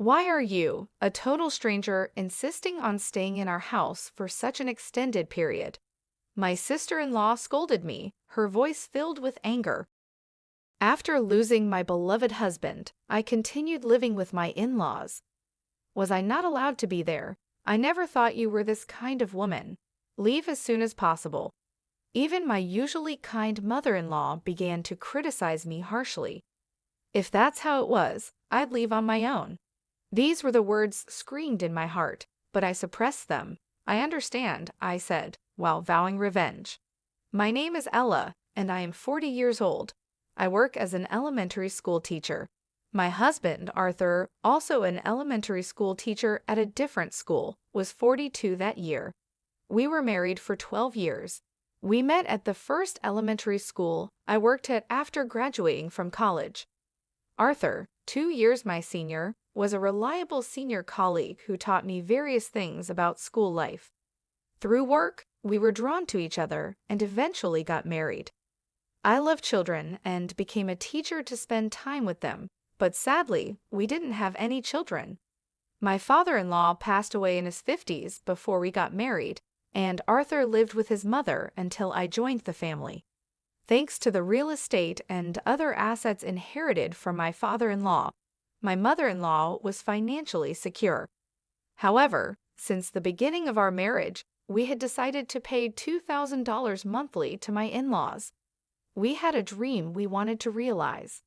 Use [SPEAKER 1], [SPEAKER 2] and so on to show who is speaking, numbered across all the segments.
[SPEAKER 1] Why are you, a total stranger, insisting on staying in our house for such an extended period? My sister-in-law scolded me, her voice filled with anger. After losing my beloved husband, I continued living with my in-laws. Was I not allowed to be there? I never thought you were this kind of woman. Leave as soon as possible. Even my usually kind mother-in-law began to criticize me harshly. If that's how it was, I'd leave on my own. These were the words screamed in my heart, but I suppressed them. I understand, I said, while vowing revenge. My name is Ella, and I am 40 years old. I work as an elementary school teacher. My husband, Arthur, also an elementary school teacher at a different school, was 42 that year. We were married for 12 years. We met at the first elementary school I worked at after graduating from college. Arthur, 2 years my senior, was a reliable senior colleague who taught me various things about school life. Through work, we were drawn to each other and eventually got married. I love children and became a teacher to spend time with them, but sadly, we didn't have any children. My father-in-law passed away in his 50s before we got married, and Arthur lived with his mother until I joined the family. Thanks to the real estate and other assets inherited from my father-in-law, my mother-in-law was financially secure. However, since the beginning of our marriage, we had decided to pay $2,000 monthly to my in-laws. We had a dream we wanted to realize.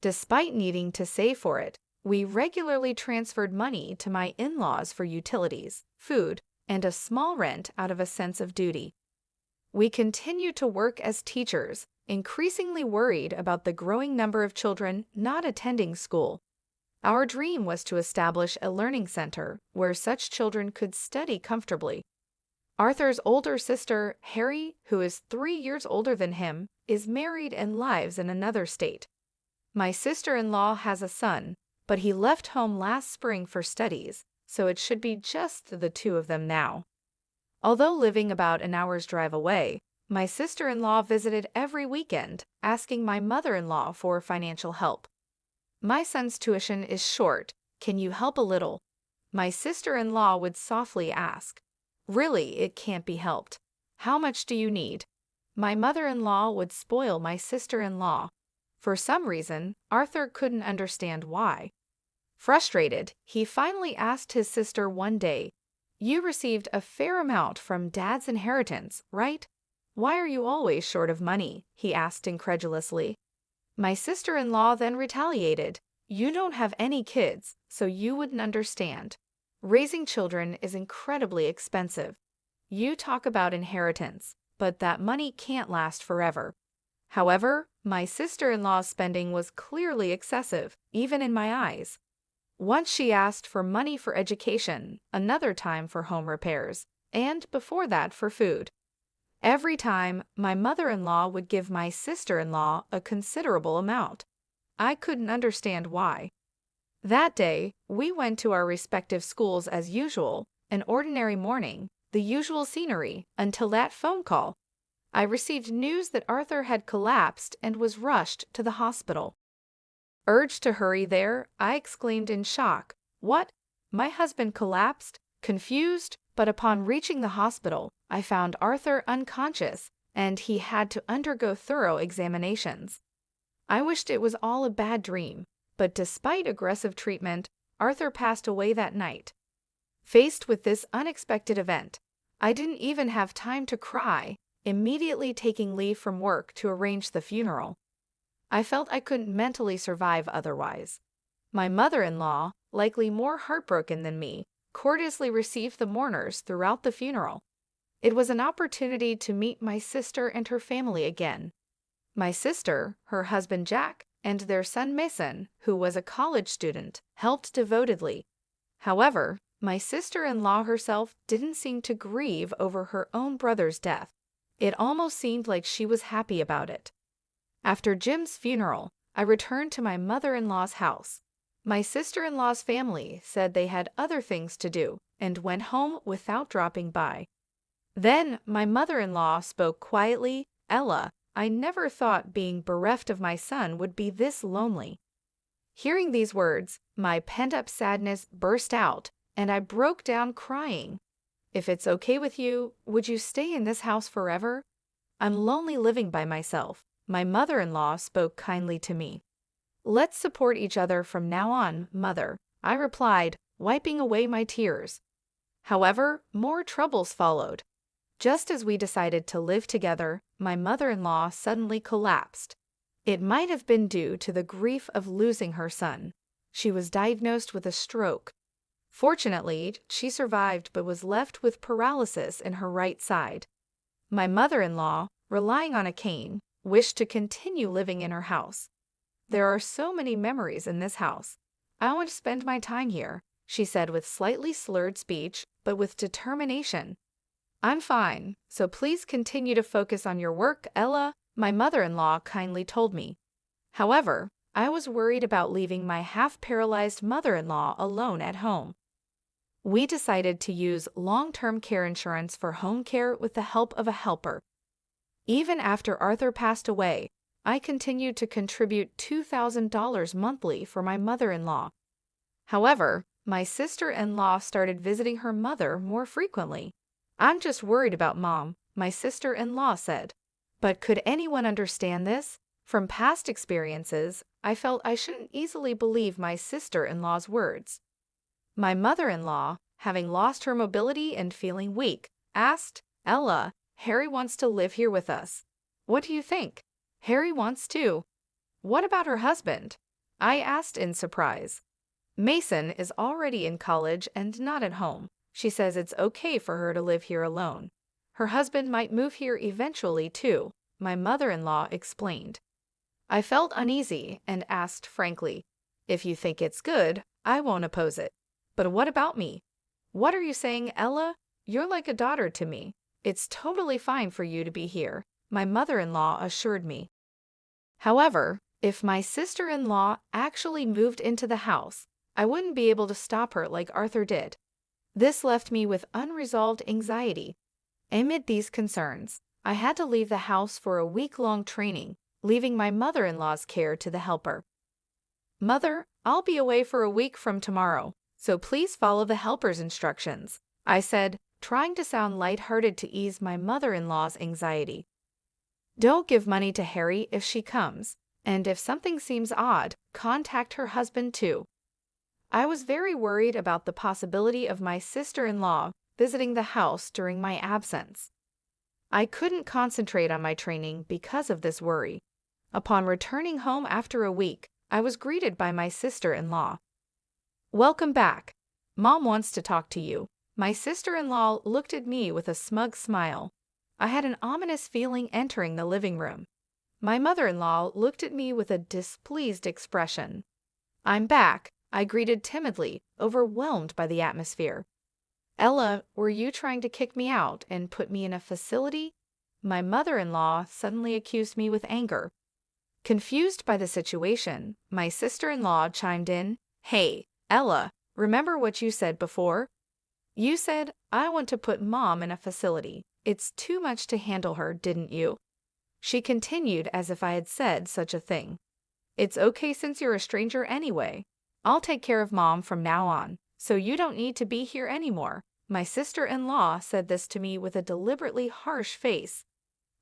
[SPEAKER 1] Despite needing to save for it, we regularly transferred money to my in-laws for utilities, food, and a small rent out of a sense of duty. We continued to work as teachers, increasingly worried about the growing number of children not attending school. Our dream was to establish a learning center where such children could study comfortably. Arthur's older sister, Harry, who is 3 years older than him, is married and lives in another state. My sister-in-law has a son, but he left home last spring for studies, so it should be just the two of them now. Although living about an hour's drive away, my sister-in-law visited every weekend, asking my mother-in-law for financial help. My son's tuition is short. Can you help a little? My sister-in-law would softly ask. Really, it can't be helped. How much do you need? My mother-in-law would spoil my sister-in-law. For some reason, Arthur couldn't understand why. Frustrated, he finally asked his sister one day, "You received a fair amount from Dad's inheritance, right? Why are you always short of money?" he asked incredulously. My sister-in-law then retaliated, "You don't have any kids, so you wouldn't understand. Raising children is incredibly expensive. You talk about inheritance, but that money can't last forever." However, my sister-in-law's spending was clearly excessive, even in my eyes. Once she asked for money for education, another time for home repairs, and before that for food. Every time, my mother-in-law would give my sister-in-law a considerable amount. I couldn't understand why. That day, we went to our respective schools as usual, an ordinary morning, the usual scenery, until that phone call. I received news that Arthur had collapsed and was rushed to the hospital. Urged to hurry there, I exclaimed in shock, "What? My husband collapsed?" Confused, but upon reaching the hospital, I found Arthur unconscious, and he had to undergo thorough examinations. I wished it was all a bad dream, but despite aggressive treatment, Arthur passed away that night. Faced with this unexpected event, I didn't even have time to cry, immediately taking leave from work to arrange the funeral. I felt I couldn't mentally survive otherwise. My mother-in-law, likely more heartbroken than me, courteously received the mourners throughout the funeral. It was an opportunity to meet my sister and her family again. My sister, her husband Jack, and their son Mason, who was a college student, helped devotedly. However, my sister-in-law herself didn't seem to grieve over her own brother's death. It almost seemed like she was happy about it. After Jim's funeral, I returned to my mother-in-law's house. My sister-in-law's family said they had other things to do and went home without dropping by. Then my mother-in-law spoke quietly, "Ella, I never thought being bereft of my son would be this lonely." Hearing these words, my pent-up sadness burst out, and I broke down crying. If it's okay with you, would you stay in this house forever? I'm lonely living by myself. My mother-in-law spoke kindly to me. Let's support each other from now on, mother, I replied, wiping away my tears. However, more troubles followed. Just as we decided to live together, my mother-in-law suddenly collapsed. It might have been due to the grief of losing her son. She was diagnosed with a stroke. Fortunately, she survived but was left with paralysis in her right side. My mother-in-law, relying on a cane, wished to continue living in her house. There are so many memories in this house. I want to spend my time here, she said with slightly slurred speech, but with determination. I'm fine, so please continue to focus on your work, Ella, my mother-in-law kindly told me. However, I was worried about leaving my half-paralyzed mother-in-law alone at home. We decided to use long-term care insurance for home care with the help of a helper. Even after Arthur passed away, I continued to contribute $2,000 monthly for my mother-in-law. However, my sister-in-law started visiting her mother more frequently. I'm just worried about Mom, my sister-in-law said. But could anyone understand this? From past experiences, I felt I shouldn't easily believe my sister-in-law's words. My mother-in-law, having lost her mobility and feeling weak, asked, Ella, Harry wants to live here with us. What do you think? Harry wants to. What about her husband? I asked in surprise. Mason is already in college and not at home. She says it's okay for her to live here alone. Her husband might move here eventually too, my mother-in-law explained. I felt uneasy and asked frankly, if you think it's good, I won't oppose it. But what about me? What are you saying, Ella? You're like a daughter to me. It's totally fine for you to be here, my mother-in-law assured me. However, if my sister-in-law actually moved into the house, I wouldn't be able to stop her like Arthur did. This left me with unresolved anxiety. Amid these concerns, I had to leave the house for a week-long training, leaving my mother-in-law's care to the helper. Mother, I'll be away for a week from tomorrow, so please follow the helper's instructions, I said, trying to sound lighthearted to ease my mother-in-law's anxiety. Don't give money to Harry if she comes, and if something seems odd, contact her husband too. I was very worried about the possibility of my sister-in-law visiting the house during my absence. I couldn't concentrate on my training because of this worry. Upon returning home after a week, I was greeted by my sister-in-law. Welcome back. Mom wants to talk to you. My sister-in-law looked at me with a smug smile. I had an ominous feeling entering the living room. My mother-in-law looked at me with a displeased expression. I'm back, I greeted timidly, overwhelmed by the atmosphere. Ella, were you trying to kick me out and put me in a facility? My mother-in-law suddenly accused me with anger. Confused by the situation, my sister-in-law chimed in, Hey, Ella, remember what you said before? You said, I want to put Mom in a facility. It's too much to handle her, didn't you? She continued as if I had said such a thing. It's okay since you're a stranger anyway. I'll take care of Mom from now on, so you don't need to be here anymore. My sister-in-law said this to me with a deliberately harsh face.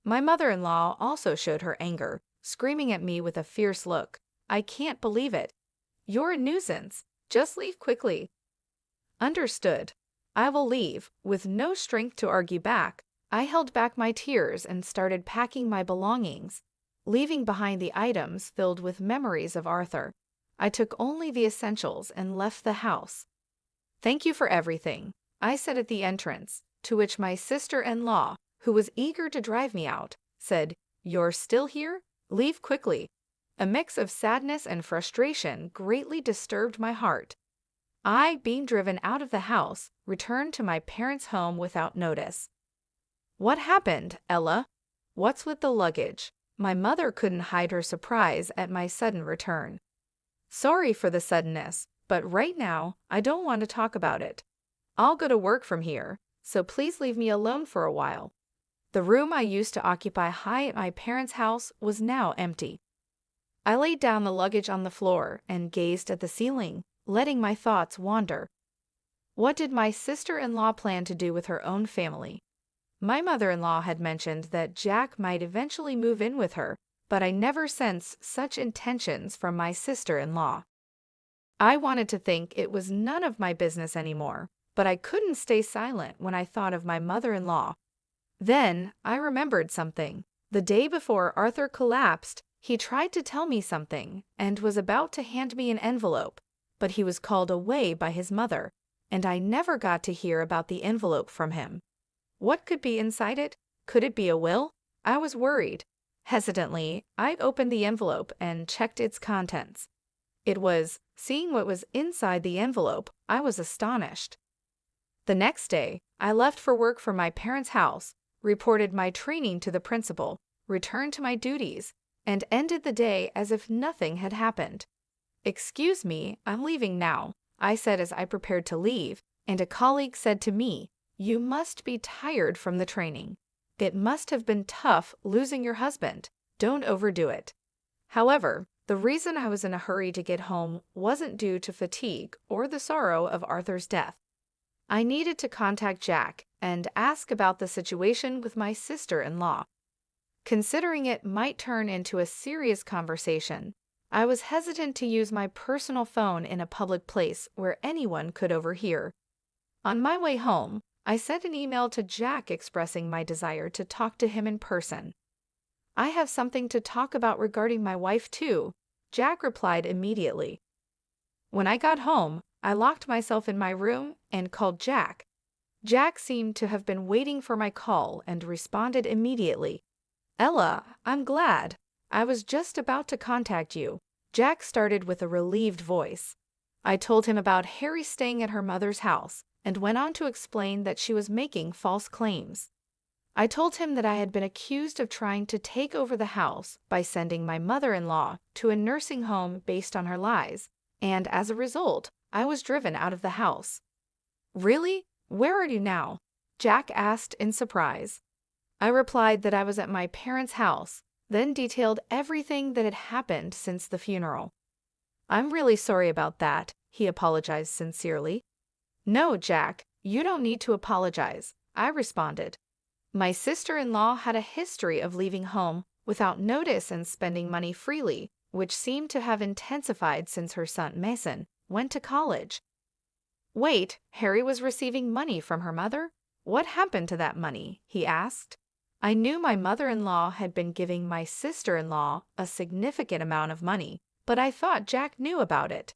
[SPEAKER 1] My mother-in-law also showed her anger, screaming at me with a fierce look. I can't believe it. You're a nuisance. Just leave quickly. Understood. I will leave. With no strength to argue back, I held back my tears and started packing my belongings, leaving behind the items filled with memories of Arthur. I took only the essentials and left the house. Thank you for everything, I said at the entrance, to which my sister-in-law, who was eager to drive me out, said, You're still here? Leave quickly. A mix of sadness and frustration greatly disturbed my heart. I, being driven out of the house, returned to my parents' home without notice. What happened, Ella? What's with the luggage? My mother couldn't hide her surprise at my sudden return. Sorry for the suddenness, but right now, I don't want to talk about it. I'll go to work from here, so please leave me alone for a while. The room I used to occupy high at my parents' house was now empty. I laid down the luggage on the floor and gazed at the ceiling, letting my thoughts wander. What did my sister-in-law plan to do with her own family? My mother-in-law had mentioned that Jack might eventually move in with her, but I never sensed such intentions from my sister-in-law. I wanted to think it was none of my business anymore, but I couldn't stay silent when I thought of my mother-in-law. Then I remembered something. The day before Arthur collapsed, he tried to tell me something and was about to hand me an envelope, but he was called away by his mother, and I never got to hear about the envelope from him. What could be inside it? Could it be a will? I was worried. Hesitantly, I opened the envelope and checked its contents. It was. Seeing what was inside the envelope, I was astonished. The next day, I left for work from my parents' house, reported my training to the principal, returned to my duties, and ended the day as if nothing had happened. "Excuse me, I'm leaving now," I said as I prepared to leave, and a colleague said to me, "You must be tired from the training. It must have been tough losing your husband. Don't overdo it." However, the reason I was in a hurry to get home wasn't due to fatigue or the sorrow of Arthur's death. I needed to contact Jack and ask about the situation with my sister-in-law. Considering it might turn into a serious conversation, I was hesitant to use my personal phone in a public place where anyone could overhear. On my way home, I sent an email to Jack expressing my desire to talk to him in person. "I have something to talk about regarding my wife too," Jack replied immediately. When I got home, I locked myself in my room and called Jack. Jack seemed to have been waiting for my call and responded immediately. "Ella, I'm glad. I was just about to contact you." Jack started with a relieved voice. I told him about Harry staying at her mother's house and went on to explain that she was making false claims. I told him that I had been accused of trying to take over the house by sending my mother-in-law to a nursing home based on her lies, and as a result, I was driven out of the house. "Really? Where are you now?" Jack asked in surprise. I replied that I was at my parents' house, then detailed everything that had happened since the funeral. "I'm really sorry about that," he apologized sincerely. "No, Jack, you don't need to apologize," I responded. My sister-in-law had a history of leaving home without notice and spending money freely, which seemed to have intensified since her son Mason went to college. "Wait, Harry was receiving money from her mother? What happened to that money?" he asked. I knew my mother-in-law had been giving my sister-in-law a significant amount of money, but I thought Jack knew about it.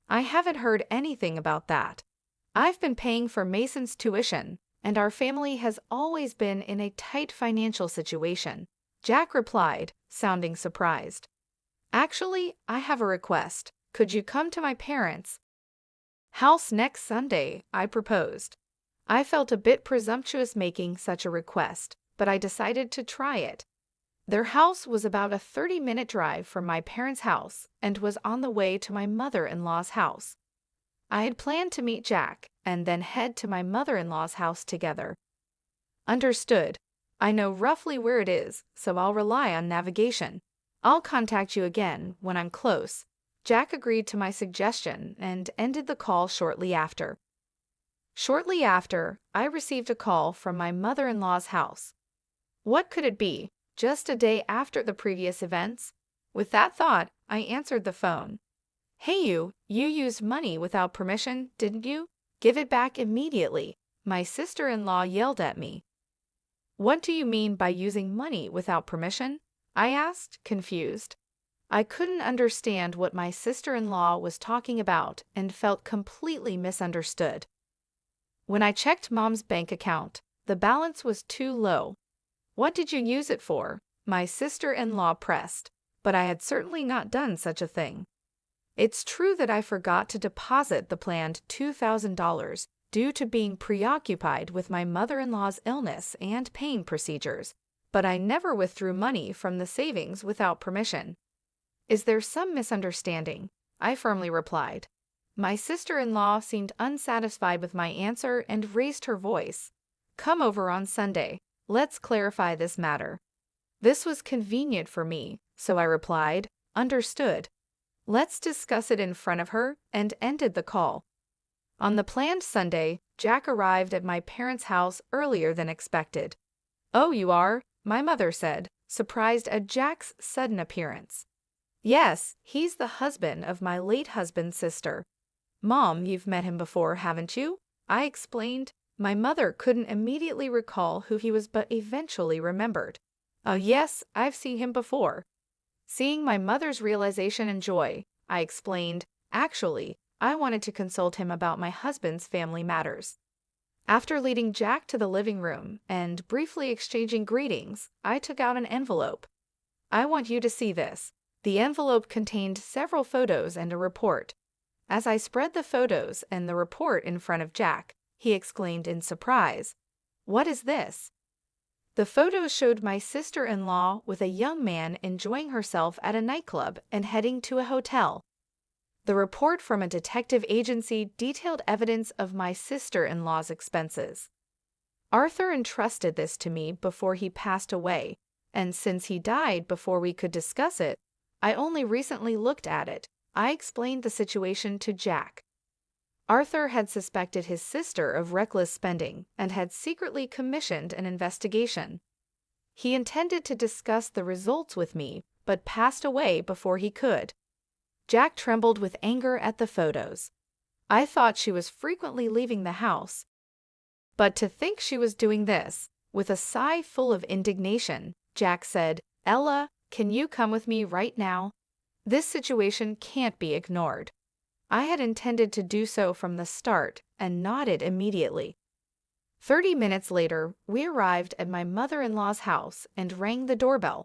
[SPEAKER 1] "I haven't heard anything about that. I've been paying for Mason's tuition, and our family has always been in a tight financial situation," Jack replied, sounding surprised. "Actually, I have a request. Could you come to my parents' house next Sunday?" I proposed. I felt a bit presumptuous making such a request, but I decided to try it. Their house was about a 30-minute drive from my parents' house and was on the way to my mother-in-law's house. I had planned to meet Jack and then head to my mother-in-law's house together. "Understood. I know roughly where it is, so I'll rely on navigation. I'll contact you again when I'm close." Jack agreed to my suggestion and ended the call shortly after. Shortly after, I received a call from my mother-in-law's house. What could it be? Just a day after the previous events? With that thought, I answered the phone. "Hey you used money without permission, didn't you? Give it back immediately," my sister-in-law yelled at me. "What do you mean by using money without permission?" I asked, confused. I couldn't understand what my sister-in-law was talking about and felt completely misunderstood. When I checked Mom's bank account, the balance was too low. "What did you use it for?" my sister-in-law pressed, but I had certainly not done such a thing. It's true that I forgot to deposit the planned $2,000 due to being preoccupied with my mother-in-law's illness and pain procedures, but I never withdrew money from the savings without permission. "Is there some misunderstanding?" I firmly replied. My sister-in-law seemed unsatisfied with my answer and raised her voice. "Come over on Sunday. Let's clarify this matter." This was convenient for me, so I replied, Understood. Let's discuss it in front of her, and ended the call. On the planned Sunday, Jack arrived at my parents' house earlier than expected. "Oh, you are?" my mother said, surprised at Jack's sudden appearance. "Yes, he's the husband of my late husband's sister." "Mom, you've met him before, haven't you?" I explained. My mother couldn't immediately recall who he was but eventually remembered. "Oh yes, I've seen him before." Seeing my mother's realization and joy, I explained, "Actually, I wanted to consult him about my husband's family matters." After leading Jack to the living room and briefly exchanging greetings, I took out an envelope. "I want you to see this." The envelope contained several photos and a report. As I spread the photos and the report in front of Jack, he exclaimed in surprise, "What is this?" The photos showed my sister-in-law with a young man enjoying herself at a nightclub and heading to a hotel. The report from a detective agency detailed evidence of my sister-in-law's expenses. Arthur entrusted this to me before he passed away, and since he died before we could discuss it, I only recently looked at it. I explained the situation to Jack. Arthur had suspected his sister of reckless spending and had secretly commissioned an investigation. He intended to discuss the results with me, but passed away before he could. Jack trembled with anger at the photos. I thought she was frequently leaving the house. But to think she was doing this, with a sigh full of indignation, Jack said, "Ella, can you come with me right now? This situation can't be ignored." I had intended to do so from the start and nodded immediately. 30 minutes later, we arrived at my mother-in-law's house and rang the doorbell.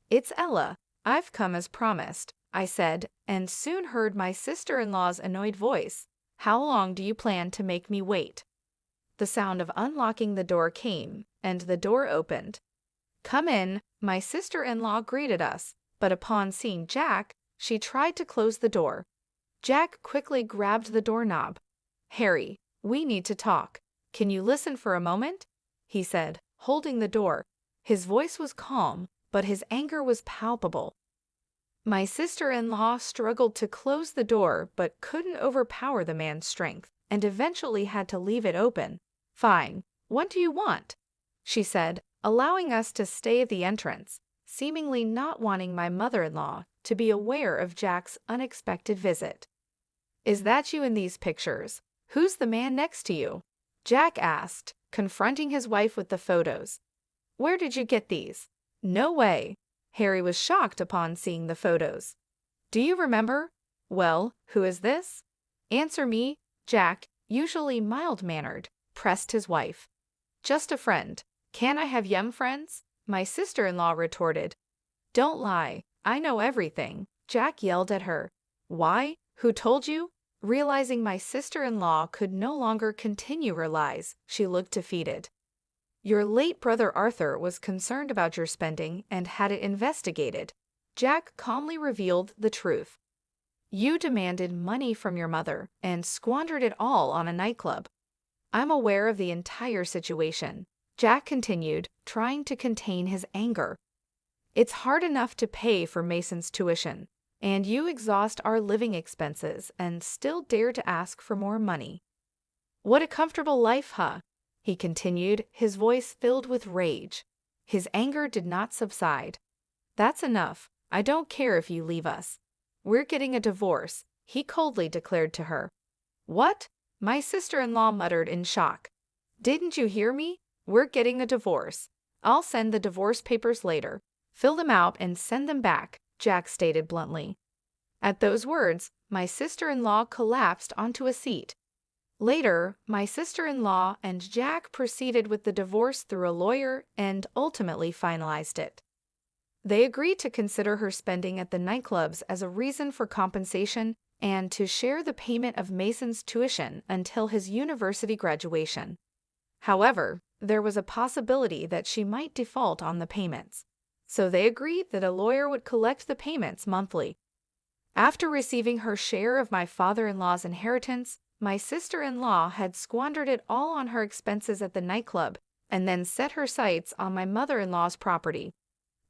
[SPEAKER 1] "It's Ella. I've come as promised," I said, and soon heard my sister-in-law's annoyed voice. "How long do you plan to make me wait?" The sound of unlocking the door came, and the door opened. "Come in," my sister-in-law greeted us, but upon seeing Jack, she tried to close the door. Jack quickly grabbed the doorknob. "Harry, we need to talk. Can you listen for a moment?" he said, holding the door. His voice was calm, but his anger was palpable. My sister-in-law struggled to close the door but couldn't overpower the man's strength, and eventually had to leave it open. "Fine. What do you want?" she said, allowing us to stay at the entrance, seemingly not wanting my mother-in-law to be aware of Jack's unexpected visit. "Is that you in these pictures? Who's the man next to you?" Jack asked, confronting his wife with the photos. "Where did you get these?" "No way." Harry was shocked upon seeing the photos. "Do you remember?" "Well, who is this?" "Answer me." Jack, usually mild-mannered, pressed his wife. "Just a friend. Can I have young friends?" my sister-in-law retorted. "Don't lie. I know everything." Jack yelled at her. "Why? Who told you?" Realizing my sister-in-law could no longer continue her lies, she looked defeated. "Your late brother Arthur was concerned about your spending and had it investigated." Jack calmly revealed the truth. "You demanded money from your mother and squandered it all on a nightclub." "I'm aware of the entire situation," Jack continued, trying to contain his anger. "It's hard enough to pay for Mason's tuition, and you exhaust our living expenses and still dare to ask for more money. What a comfortable life, huh?" he continued, his voice filled with rage. His anger did not subside. "That's enough. I don't care if you leave us. We're getting a divorce," he coldly declared to her. "What?" my sister-in-law muttered in shock. "Didn't you hear me? We're getting a divorce. I'll send the divorce papers later. Fill them out and send them back," Jack stated bluntly. At those words, my sister-in-law collapsed onto a seat. Later, my sister-in-law and Jack proceeded with the divorce through a lawyer and ultimately finalized it. They agreed to consider her spending at the nightclubs as a reason for compensation and to share the payment of Mason's tuition until his university graduation. However, there was a possibility that she might default on the payments, so they agreed that a lawyer would collect the payments monthly. After receiving her share of my father-in-law's inheritance, my sister-in-law had squandered it all on her expenses at the nightclub and then set her sights on my mother-in-law's property.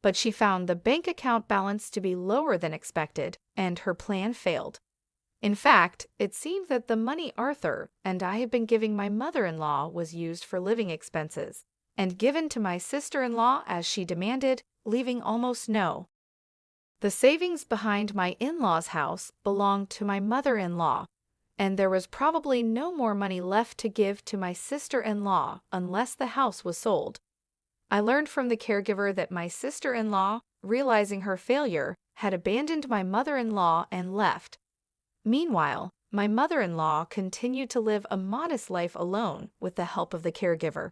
[SPEAKER 1] but she found the bank account balance to be lower than expected, and her plan failed. In fact, it seemed that the money Arthur and I had been giving my mother-in-law was used for living expenses, and given to my sister-in-law as she demanded, leaving almost no. The savings behind my in-laws' house belonged to my mother-in-law, and there was probably no more money left to give to my sister-in-law unless the house was sold. I learned from the caregiver that my sister-in-law, realizing her failure, had abandoned my mother-in-law and left. Meanwhile, my mother-in-law continued to live a modest life alone with the help of the caregiver.